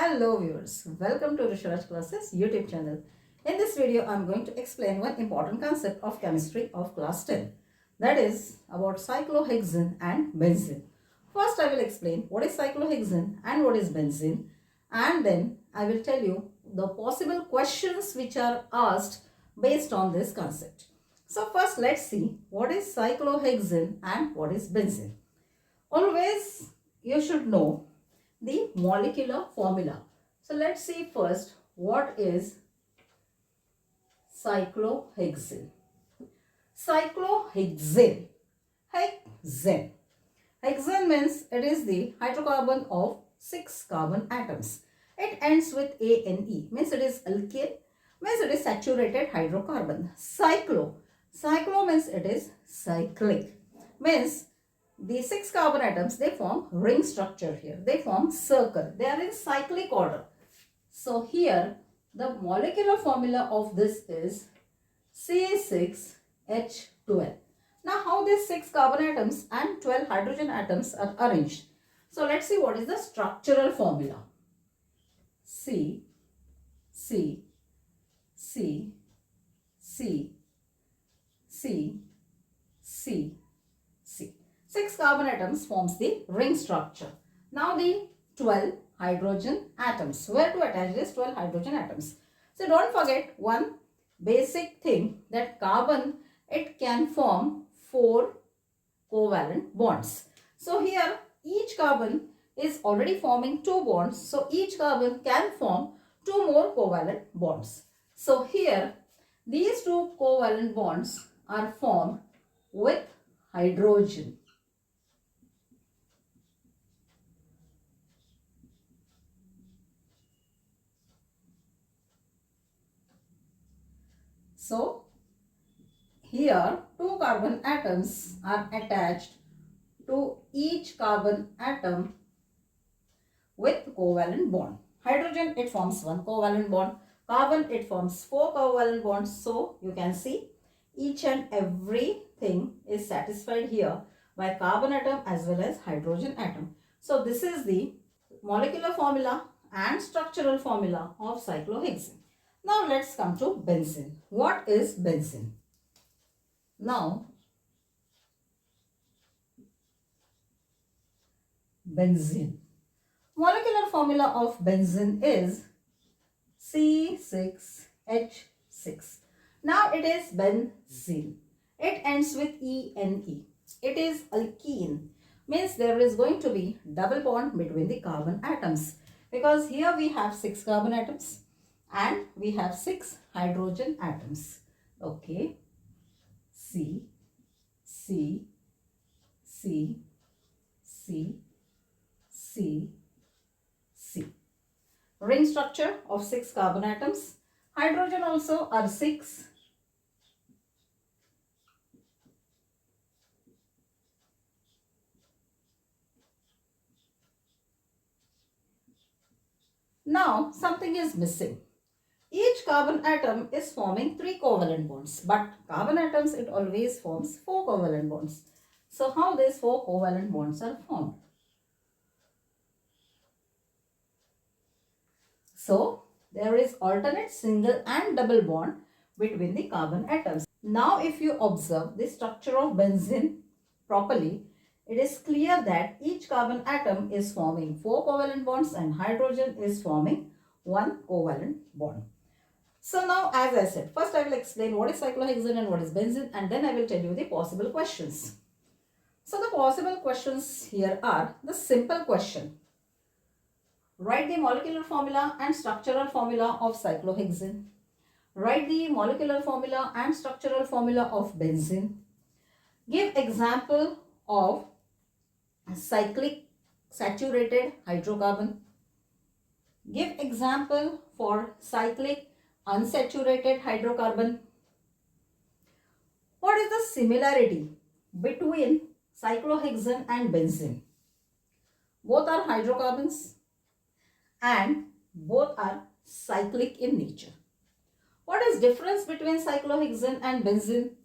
Hello viewers, welcome to VrushuRaj classes YouTube channel. In this video, I am going to explain one important concept of chemistry of class 10. That is about cyclohexane and benzene. First, I will explain what is cyclohexane and what is benzene, and then I will tell you the possible questions which are asked based on this concept. So first, let's see what is cyclohexane and what is benzene. Always you should know the molecular formula. So let's see first what is cyclohexane. Cyclohexane. Hexane. Hexane means it is the hydrocarbon of 6 carbon atoms. It ends with ANE, means it is alkane, means it is saturated hydrocarbon. Cyclo means it is cyclic, means the 6 carbon atoms, they form ring structure here. They form circle. They are in cyclic order. So here the molecular formula of this is C6H12. Now how these 6 carbon atoms and 12 hydrogen atoms are arranged? So let's see what is the structural formula. C, C, C, C, C, C, C. 6 carbon atoms forms the ring structure. Now the 12 hydrogen atoms. Where to attach this 12 hydrogen atoms? So don't forget one basic thing, that carbon, it can form 4 covalent bonds. So here each carbon is already forming 2 bonds. So each carbon can form 2 more covalent bonds. So here these 2 covalent bonds are formed with hydrogen. So here 2 carbon atoms are attached to each carbon atom with covalent bond. Hydrogen, it forms 1 covalent bond. Carbon, it forms 4 covalent bonds. So you can see each and everything is satisfied here by carbon atom as well as hydrogen atom. So this is the molecular formula and structural formula of cyclohexane. Now let's come to benzene. What is benzene? Now benzene. Molecular formula of benzene is C6H6. Now it is benzene. It ends with ENE. It is alkene. Means there is going to be double bond between the carbon atoms. Because here we have 6 carbon atoms and we have 6 hydrogen atoms. Okay. C, C, C, C, C, C. Ring structure of 6 carbon atoms. Hydrogen also are 6. Now something is missing. Each carbon atom is forming 3 covalent bonds, but carbon atoms, it always forms 4 covalent bonds. So how these 4 covalent bonds are formed? So there is alternate single and double bond between the carbon atoms. Now if you observe the structure of benzene properly, it is clear that each carbon atom is forming 4 covalent bonds and hydrogen is forming 1 covalent bond. So now, as I said, first I will explain what is cyclohexane and what is benzene, and then I will tell you the possible questions. So the possible questions here are the simple question. Write the molecular formula and structural formula of cyclohexane. Write the molecular formula and structural formula of benzene. Give example of cyclic saturated hydrocarbon. Give example for cyclic unsaturated hydrocarbon. What is the similarity between cyclohexane and benzene? Both are hydrocarbons and both are cyclic in nature. What is difference between cyclohexane and benzene?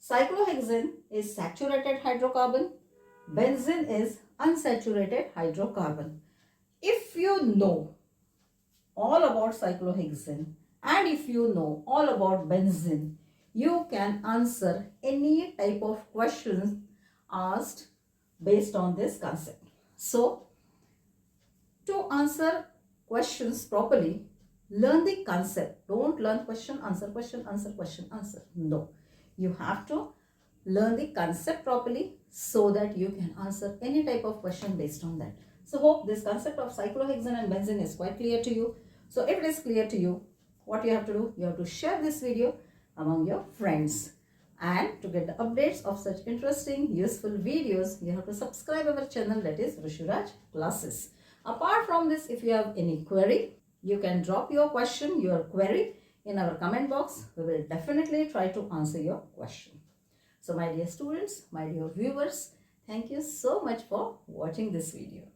Cyclohexane is saturated hydrocarbon. Benzene is unsaturated hydrocarbon. if you know all about cyclohexane and if you know all about benzene, you can answer any type of questions asked based on this concept. So, to answer questions properly, learn the concept. Don't learn question, answer, question, answer, question, answer. No. You have to learn the concept properly so that you can answer any type of question based on that. So hope this concept of cyclohexane and benzene is quite clear to you. So if it is clear to you, what you have to do? You have to share this video among your friends. And to get the updates of such interesting, useful videos, you have to subscribe our channel, that is VrushuRaj Classes. Apart from this, if you have any query, you can drop your question, your query in our comment box. We will definitely try to answer your question. So my dear students, my dear viewers, thank you so much for watching this video.